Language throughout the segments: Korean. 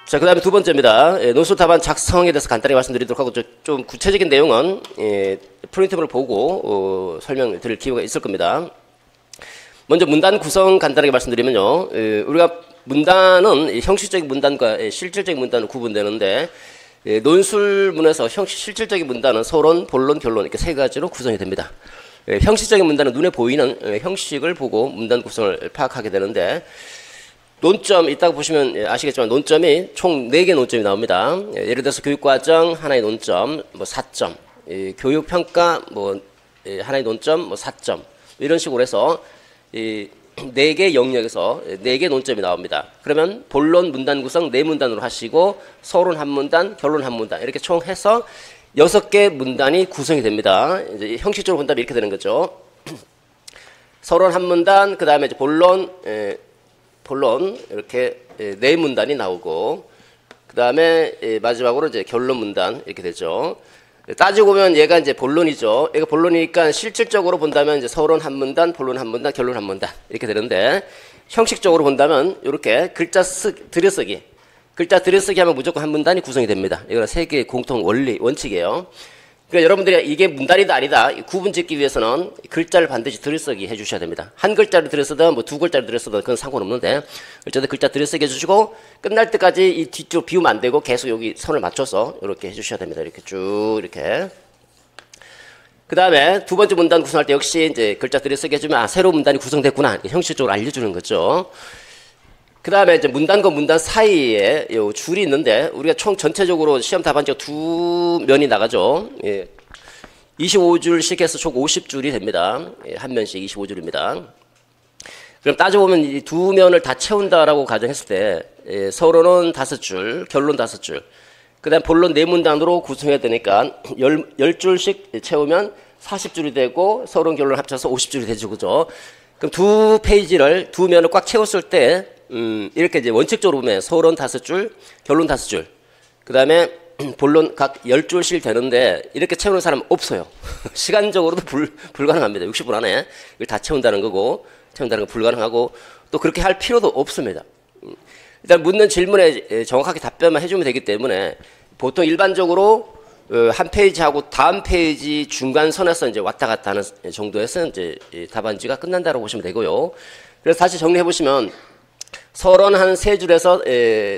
자, 그 다음에 두 번째입니다. 논술 답안 작성에 대해서 간단히 말씀드리도록 하고, 좀 구체적인 내용은 프린트물을 보고 설명을 드릴 기회가 있을 겁니다. 먼저 문단 구성 간단하게 말씀드리면요. 우리가 문단은 형식적인 문단과 실질적인 문단으로 구분되는데, 논술문에서 실질적인 문단은 서론, 본론, 결론 이렇게 세 가지로 구성이 됩니다. 형식적인 문단은 눈에 보이는 형식을 보고 문단 구성을 파악하게 되는데, 논점 있다고 보시면 아시겠지만 논점이 총 4개 논점이 나옵니다. 예를 들어서 교육과정 하나의 논점, 뭐 4점, 교육평가 뭐 하나의 논점, 뭐 4점 이런 식으로 해서 이 4개 영역에서 4개 논점이 나옵니다. 그러면 본론 문단 구성 4문단으로 하시고 서론 1문단, 결론 1문단 이렇게 총 해서 6개 문단이 구성이 됩니다. 이제 형식적으로 본다면 이렇게 되는 거죠. 서론 1문단, 그 다음에 이제 본론 이렇게 4문단이 나오고, 그 다음에 마지막으로 이제 결론 문단 이렇게 되죠. 따지고 보면 얘가 이제 본론이죠. 얘가 본론이니까 실질적으로 본다면 이제 서론 1문단, 본론 1문단, 결론 1문단 이렇게 되는데, 형식적으로 본다면 이렇게 글자 들여쓰기, 글자 들여쓰기 하면 무조건 1문단이 구성이 됩니다. 이거는 세계의 공통 원칙이에요. 그러니까 여러분들이 이게 문단이다 아니다 구분 짓기 위해서는 글자를 반드시 들여쓰기 해주셔야 됩니다. 한 글자를 들여쓰든 뭐 2글자를 들여쓰든 그건 상관없는데, 어쨌든 글자 들여쓰기 해주시고 끝날 때까지 이 뒤쪽 비우면 안 되고 계속 여기 선을 맞춰서 이렇게 해주셔야 됩니다. 이렇게 쭉 이렇게. 그 다음에 두 번째 문단 구성할 때 역시 이제 글자 들여쓰기 해주면 새로운 문단이 구성됐구나 형식적으로 알려주는 거죠. 그 다음에 이제 문단과 문단 사이에 요 줄이 있는데, 우리가 총 전체적으로 시험 답안지가 2면이 나가죠. 25줄씩 해서 총 50줄이 됩니다. 한 면씩 25줄입니다. 그럼 따져보면 이 2면을 다 채운다라고 가정했을 때, 서론은 5줄, 결론 5줄, 그 다음 본론 4문단으로 구성해야 되니까 10줄씩 채우면 40줄이 되고, 서론 결론 합쳐서 50줄이 되죠. 그죠? 그럼 2면을 꽉 채웠을 때, 이렇게 이제 원칙적으로 보면 서론 5줄, 결론 5줄, 그 다음에 본론 각 10줄씩 되는데, 이렇게 채우는 사람 없어요. 시간적으로도 불가능합니다. 60분 안에 이걸 다 채운다는 거고, 채운다는 건 불가능하고, 또 그렇게 할 필요도 없습니다. 일단 묻는 질문에 정확하게 답변만 해주면 되기 때문에, 보통 일반적으로 한 페이지하고 다음 페이지 중간선에서 이제 왔다 갔다 하는 정도에서 이제 답안지가 끝난다고 보시면 되고요. 그래서 다시 정리해 보시면, 서론 한 3줄에서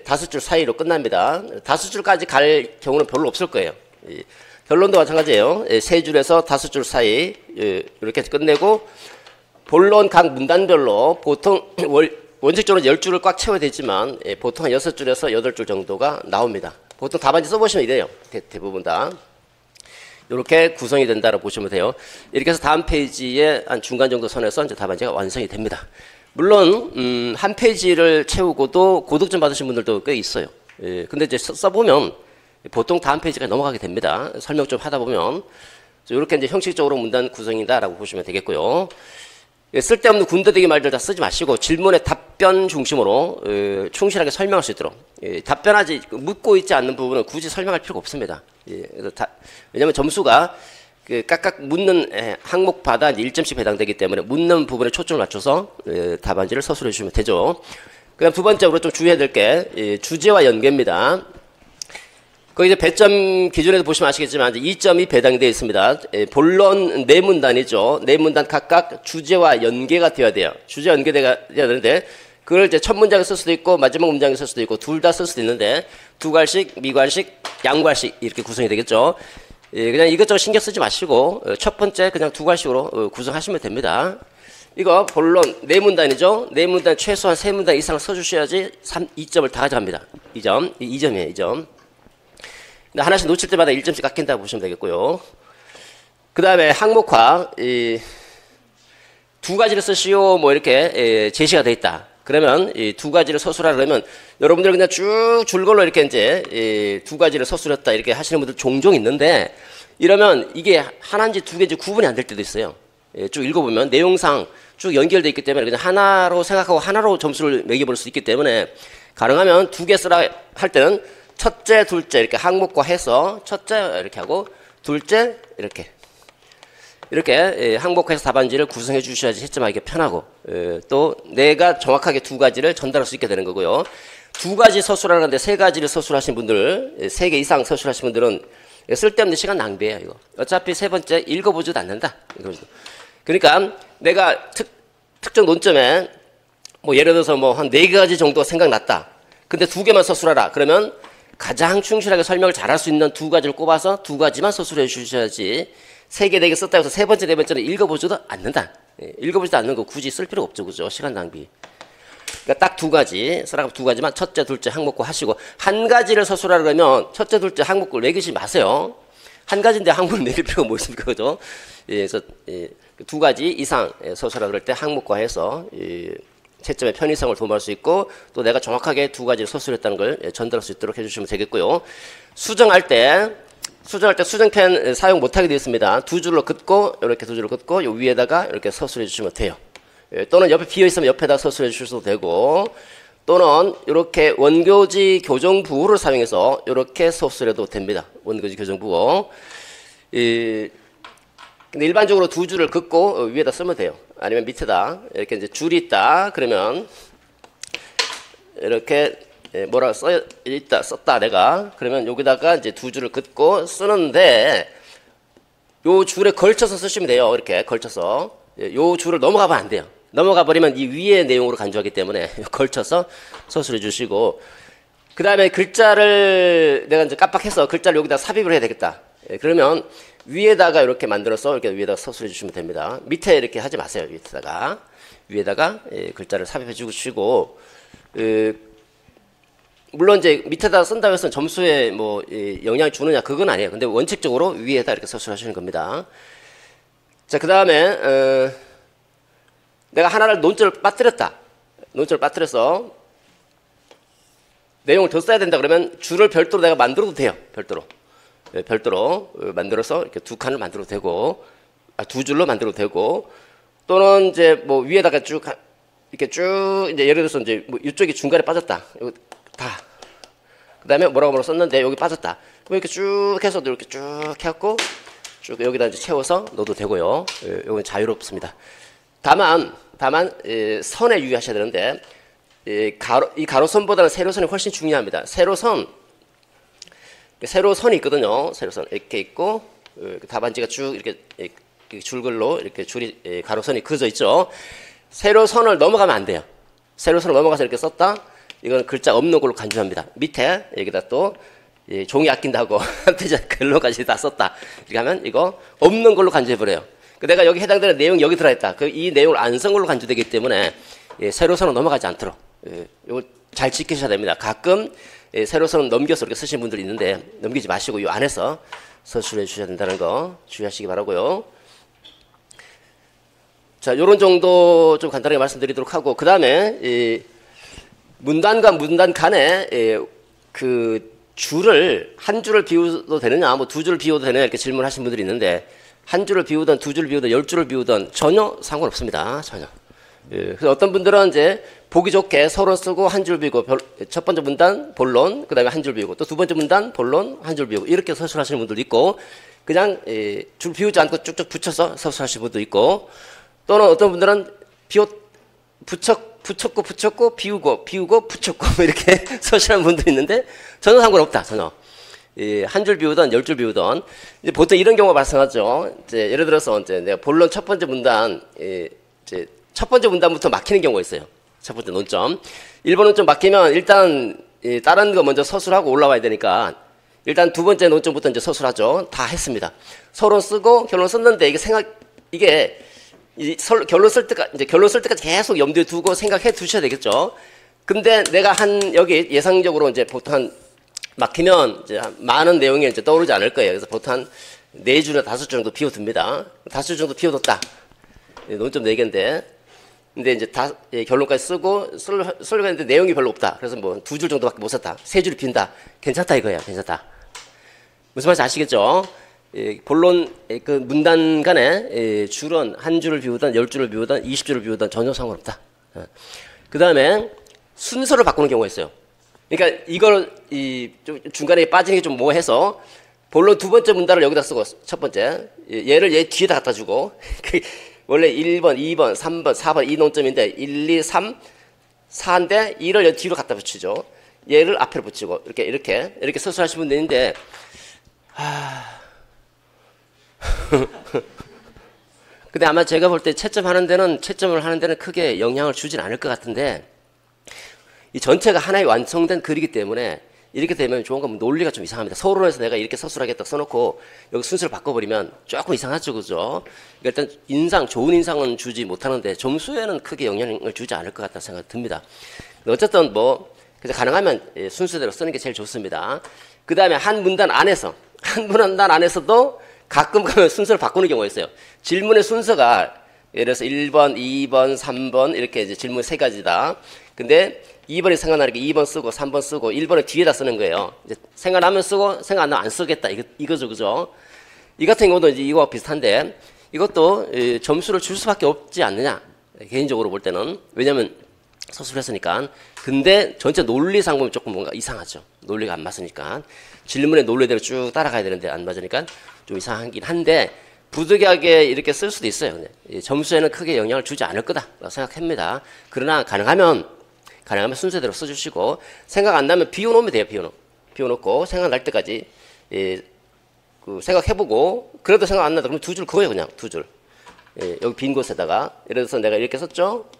5줄 사이로 끝납니다. 5줄까지 갈 경우는 별로 없을 거예요. 결론도 마찬가지예요. 3줄에서 5줄 사이 이렇게 끝내고, 본론 각 문단별로 보통 원칙적으로 10줄을 꽉 채워야 되지만 보통 한 6줄에서 8줄 정도가 나옵니다. 보통 답안지 써보시면 이래요. 대부분 다. 이렇게 구성이 된다고 보시면 돼요. 이렇게 해서 다음 페이지에 한 중간 정도 선에서 이제 답안지가 완성이 됩니다. 물론 한 페이지를 채우고도 고득점 받으신 분들도 꽤 있어요. 근데 이제 써보면 보통 다음 페이지가 넘어가게 됩니다. 설명 좀 하다 보면. 이렇게 이제 형식적으로 문단 구성이다라고 보시면 되겠고요. 쓸데없는 군더더기 말들 다 쓰지 마시고 질문에 답변 중심으로 충실하게 설명할 수 있도록, 답변하지 묻고 있지 않는 부분은 굳이 설명할 필요가 없습니다. 왜냐하면 점수가 각각 묻는 항목마다 1점씩 배당되기 때문에 묻는 부분에 초점을 맞춰서 답안지를 서술해 주시면 되죠. 그 다음 두 번째로 좀 주의해야 될 게 주제와 연계입니다. 거기 이제 배점 기준에도 보시면 아시겠지만 2점이 배당되어 있습니다. 본론 4문단이죠. 4문단 각각 주제와 연계가 되어야 돼요. 주제와 연계가 되어야 되는데, 그걸 이제 첫 문장에 쓸 수도 있고 마지막 문장에 쓸 수도 있고 둘 다 쓸 수도 있는데, 두괄식, 미괄식, 양괄식 이렇게 구성이 되겠죠. 그냥 이것저것 신경 쓰지 마시고 첫 번째 그냥 두괄식으로 구성하시면 됩니다. 이거 본론 4문단이죠. 4문단 최소한 3문단 이상 써주셔야지 2점을 다 가져갑니다. 2점이에요. 2점. 하나씩 놓칠 때마다 1점씩 깎인다고 보시면 되겠고요. 그 다음에 항목화, 2가지를 쓰시오 뭐 이렇게 제시가 되어 있다. 그러면 이 2가지를 서술하라 그러면 여러분들 그냥 쭉 줄걸로 이렇게 이제 2가지를 서술했다 이렇게 하시는 분들 종종 있는데, 이러면 이게 하나인지 2개인지 구분이 안 될 때도 있어요. 쭉 읽어보면 내용상 쭉 연결되어 있기 때문에 그냥 하나로 생각하고 하나로 점수를 매겨볼 수 있기 때문에, 가능하면 2개 쓰라 할 때는 첫째, 둘째 이렇게 항목과 해서 첫째 이렇게 하고 둘째 이렇게 항목화해서 답안지를 구성해 주셔야지 채점하기가 편하고, 또 내가 정확하게 2가지를 전달할 수 있게 되는 거고요. 두 가지 서술하는데 세 가지를 서술하신 분들, 세 개 이상 서술하신 분들은 쓸데없는 시간 낭비예요. 이거 어차피 세 번째 읽어보지도 않는다. 그러니까 내가 특정 논점에 뭐 예를 들어서 뭐 한 네 가지 정도가 생각났다. 근데 두 개만 서술하라. 그러면 가장 충실하게 설명을 잘할 수 있는 두 가지를 꼽아서 두 가지만 서술해 주셔야지 세 개, 네 개 썼다 해서 세 번째, 네 번째는 읽어보지도 않는다. 읽어보지도 않는 거 굳이 쓸 필요 없죠. 그죠? 시간 낭비. 그러니까 딱 두 가지, 쓰라고 두 가지만 첫째, 둘째 항목구 하시고 한 가지를 서술하라 그러면 첫째, 둘째 항목구를 매기지 마세요. 한 가지인데 항목을 매길 필요가 뭐 있습니까? 그죠? 그래서 두 가지 이상 서술하라 그럴 때 항목과 해서 채점의 편의성을 도모할 수 있고 또 내가 정확하게 두 가지를 서술했다는 걸 전달할 수 있도록 해주시면 되겠고요. 수정할 때 수정펜 사용 못하게 되어 있습니다. 두 줄로 긋고 이렇게 두 줄로 긋고 요 위에다가 이렇게 서술해 주시면 돼요. 또는 옆에 비어 있으면 옆에다 서술해 주셔도 되고 또는 이렇게 원교지 교정부호를 사용해서 이렇게 서술해도 됩니다. 원교지 교정부호. 근데 일반적으로 두 줄을 긋고 위에다 쓰면 돼요. 아니면 밑에다 이렇게 이제 줄이 있다 그러면 이렇게 뭐라 썼다 내가 그러면 여기다가 이제 두 줄을 긋고 쓰는데 요 줄에 걸쳐서 쓰시면 돼요. 이렇게 걸쳐서 요 줄을 넘어가면 안 돼요. 넘어가 버리면 이 위의 내용으로 간주하기 때문에 걸쳐서 서술해 주시고 그 다음에 글자를 내가 이제 깜빡해서 글자를 여기다 삽입을 해야 되겠다. 그러면 위에다가 이렇게 만들어서 이렇게 위에다가 서술해 주시면 됩니다. 밑에 이렇게 하지 마세요. 위에다가 글자를 삽입해 주시고 물론 이제 밑에다 쓴다고 해서 점수에 뭐 영향을 주느냐 그건 아니에요. 근데 원칙적으로 위에다 이렇게 서술하시는 겁니다. 자, 그 다음에 내가 하나를 논점을 빠뜨렸다. 논점을 빠뜨려서 내용을 더 써야 된다 그러면 줄을 별도로 내가 만들어도 돼요. 별도로 만들어서 이렇게 두 칸을 만들어도 되고 두 줄로 만들어도 되고 또는 이제 뭐 위에다가 쭉 이렇게 쭉 이제 예를 들어서 이제 뭐 이쪽이 중간에 빠졌다. 이거 다. 그다음에 뭐라고 썼는데 여기 빠졌다. 그럼 이렇게 쭉 해서도 이렇게 쭉 해갖고 쭉 여기다 이제 채워서 넣어도 되고요. 이건 자유롭습니다. 다만 선에 유의하셔야 되는데 이 가로선보다는 세로선이 훨씬 중요합니다. 세로선이 있거든요. 세로선 이렇게 있고 답안지가 쭉 이렇게 줄글로 이렇게 줄이 가로선이 그어져 있죠. 세로선을 넘어가면 안 돼요. 세로선을 넘어가서 이렇게 썼다. 이건 글자 없는 걸로 간주합니다. 밑에 여기다 또 종이 아낀다고 한 페이지 글로까지 다 썼다. 이렇게 하면 이거 없는 걸로 간주해버려요. 내가 여기 해당되는 내용이 여기 들어있다. 이 내용을 안 쓴 걸로 간주되기 때문에 세로선을 넘어가지 않도록 이거 잘 지키셔야 됩니다. 가끔 세로선을 넘겨서 이렇게 쓰시는 분들이 있는데 넘기지 마시고 이 안에서 서술해 주셔야 된다는 거 주의하시기 바라고요. 자, 요런 정도 좀 간단하게 말씀드리도록 하고 그 다음에 문단과 문단 간에 그 줄을 한 줄을 비워도 되느냐 뭐 두 줄을 비워도 되느냐 이렇게 질문하시는 분들이 있는데 한 줄을 비우든 두 줄을 비우든 10줄을 비우든 전혀 상관없습니다. 전혀. 그래서 어떤 분들은 이제 보기 좋게 서론 쓰고 한 줄 비우고 첫 번째 문단 본론 그 다음에 한 줄 비우고 또 두 번째 문단 본론 한 줄 비우고 이렇게 서술하시는 분들도 있고 그냥 줄 비우지 않고 쭉쭉 붙여서 서술하시는 분도 있고 또는 어떤 분들은 붙였고 비우고 붙였고 이렇게 서술하는 분도 있는데 전혀 상관없다. 전혀. 한 줄 비우던 10줄 비우던 이제 보통 이런 경우가 발생하죠. 이제 예를 들어서 이제 내가 본론 첫 번째 문단 이제 첫 번째 문단부터 막히는 경우가 있어요. 첫 번째 논점 1번 논점 막히면 일단 다른 거 먼저 서술하고 올라와야 되니까 일단 두 번째 논점부터 이제 서술하죠. 다 했습니다. 서론 쓰고 결론 썼는데 이게 결론 쓸 때까지 계속 염두에 두고 생각해 두셔야 되겠죠. 근데 내가 여기 예상적으로 이제 보통 한 막히면 이제 많은 내용이 이제 떠오르지 않을 거예요. 그래서 보통 한 4줄이나 5줄 정도 비워둡니다. 5줄 정도 비워뒀다. 논점 4개인데. 근데 이제 결론까지 쓰고 쓰려고 했는데 내용이 별로 없다. 그래서 뭐 2줄 정도밖에 못 썼다. 3줄 빈다. 괜찮다 이거야. 괜찮다. 무슨 말인지 아시겠죠? 본론 그 문단 간에 줄은 한 줄을 비우든 10줄을 비우든 20줄을 비우든 전혀 상관없다. 그 다음에 순서를 바꾸는 경우가 있어요. 그러니까 이걸 좀 중간에 빠지는 게 좀 뭐해서 본론 두 번째 문단을 여기다 쓰고 첫 번째 얘를 얘 뒤에다 갖다 주고 원래 1번, 2번, 3번, 4번 이 논점인데 1, 2, 3, 4인데 2를 뒤로 갖다 붙이죠. 얘를 앞에 붙이고 이렇게 서술하시면 되는데 근데 아마 제가 볼 때 채점을 하는 데는 크게 영향을 주진 않을 것 같은데 이 전체가 하나의 완성된 글이기 때문에 이렇게 되면 좋은 건 논리가 좀 이상합니다. 서론에서 내가 이렇게 서술하겠다 써놓고 여기 순서를 바꿔버리면 조금 이상하죠, 그죠? 그러니까 일단 좋은 인상은 주지 못하는데 점수에는 크게 영향을 주지 않을 것 같다는 생각이 듭니다. 어쨌든 뭐 그래서 가능하면 순서대로 쓰는 게 제일 좋습니다. 그 다음에 한 문단 안에서도 가끔 가면 순서를 바꾸는 경우가 있어요. 질문의 순서가 예를 들어서 1번, 2번, 3번 이렇게 이제 질문 세 가지다. 근데 2번이 생각나니까 2번 쓰고 3번 쓰고 1번은 뒤에다 쓰는 거예요. 이제 생각나면 쓰고 생각 안 나면 안 쓰겠다 이거죠, 그죠? 이 같은 경우도 이제 이거와 비슷한데 이것도 점수를 줄 수밖에 없지 않느냐 개인적으로 볼 때는. 왜냐면 서술했으니까. 근데 전체 논리상 보면 조금 뭔가 이상하죠. 논리가 안 맞으니까. 질문의 논리대로 쭉 따라가야 되는데 안 맞으니까 좀 이상하긴 한데 부득이하게 이렇게 쓸 수도 있어요. 근데 점수에는 크게 영향을 주지 않을 거다라고 생각합니다. 그러나 가능하면 순서대로 써주시고 생각 안 나면 비워놓으면 돼요. 비워놓고 생각날 때까지 그 생각해보고 그래도 생각 안 나다 그러면 두 줄 그거예요. 그냥 두 줄. 여기 빈 곳에다가 예를 들어서 내가 이렇게 썼죠.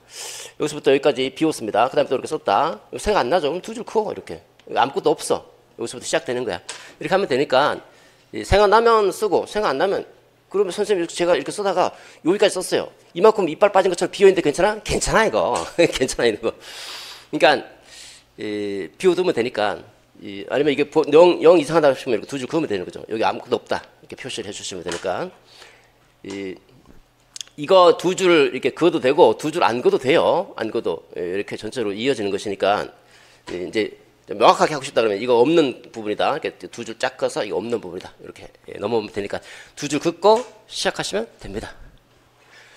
여기서부터 여기까지 비웠습니다. 그 다음에 또 이렇게 썼다. 생각 안 나죠? 그럼 두 줄 그어 이렇게. 아무것도 없어. 여기서부터 시작되는 거야. 이렇게 하면 되니까 생각나면 쓰고 생각 안 나면 그러면 선생님 제가 이렇게 쓰다가 여기까지 썼어요. 이만큼 이빨 빠진 것처럼 비어있는데 괜찮아? 괜찮아 이거. 괜찮아 이거. 그러니까 비워두면 되니까 아니면 이게 영 이상하다 싶으면 이렇게 두 줄 그으면 되는 거죠. 여기 아무것도 없다 이렇게 표시를 해주시면 되니까 이거 두 줄 이렇게 그어도 되고 두 줄 안 그어도 돼요. 안 그어도 이렇게 전체로 이어지는 것이니까 이제 명확하게 하고 싶다 그러면 이거 없는 부분이다. 이렇게 두 줄 쫙 그어서 이거 없는 부분이다. 이렇게 넘어오면 되니까 두 줄 긋고 시작하시면 됩니다.